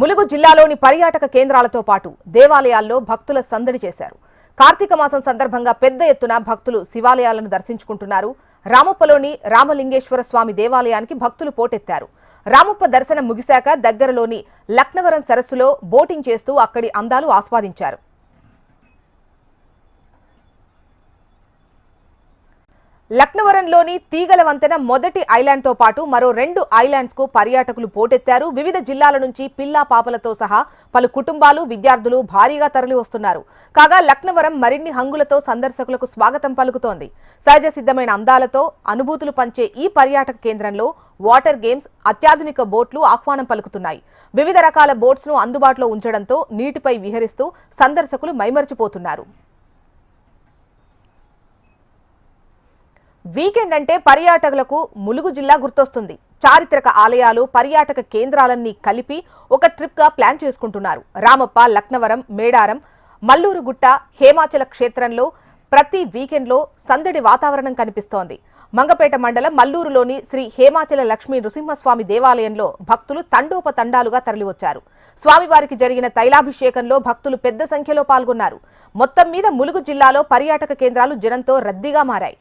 ములుగు జిల్లాలోని పర్యాటక కేంద్రాలతో పాటు దేవాలయాల్లో భక్తుల సందడి చేశారు. కార్తీక మాసం సందర్భంగా పెద్ద ఎత్తున భక్తులు శివాలయాలను దర్శించుకుంటున్నారు. రామప్పలోని రామలింగేశ్వర స్వామి దేవాలయానికి భక్తులు పోటెత్తారు. రామప్ప దర్శనం ముగిశాక దగ్గరలోని లక్నవరం సరస్సులో బోటింగ్ చేస్తూ అక్కడి అందాలు ఆస్వాదించారు. లక్నవరంలోని తీగల వంతెన మొదటి ఐలాండ్తో పాటు మరో 2 ఐలాండ్స్ కు పర్యాటకులు పోటెత్తారు. వివిధ జిల్లాల నుంచి పిల్లా పాపలతో సహా పలు కుటుంబాలు, విద్యార్థులు భారీగా తరలి వస్తున్నారు. కాగా లక్నవరం మరిన్ని హంగులతో సందర్శకులకు స్వాగతం పలుకుతోంది. సహజ సిద్ధమైన అందాలతో అనుభూతులు పంచే ఈ పర్యాటక కేంద్రంలో వాటర్ గేమ్స్, అత్యాధునిక బోట్లు ఆహ్వానం పలుకుతున్నాయి. వివిధ రకాల బోట్స్ ను అందుబాటులో ఉంచడంతో నీటిపై విహరిస్తూ సందర్శకులు మైమరిచిపోతున్నారు. వీకెండ్ అంటే పర్యాటకులకు ములుగు జిల్లా గుర్తొస్తుంది. చారిత్రక ఆలయాలు, పర్యాటక కేంద్రాలన్నీ కలిపి ఒక ట్రిప్ గా ప్లాన్ చేసుకుంటున్నారు. రామప్ప, లక్నవరం, మేడారం, మల్లూరుగుట్ట, హేమాచల క్షేత్రంలో ప్రతి వీకెండ్ లో సందడి వాతావరణం కనిపిస్తోంది. మంగపేట మండలం మల్లూరులోని శ్రీ హేమాచల లక్ష్మీ నృసింహస్వామి దేవాలయంలో భక్తులు తండోపతండాలుగా తరలివచ్చారు. స్వామివారికి జరిగిన తైలాభిషేకంలో భక్తులు పెద్ద సంఖ్యలో పాల్గొన్నారు. మొత్తం మీద ములుగు జిల్లాలో పర్యాటక కేంద్రాలు జనంతో రద్దీగా మారాయి.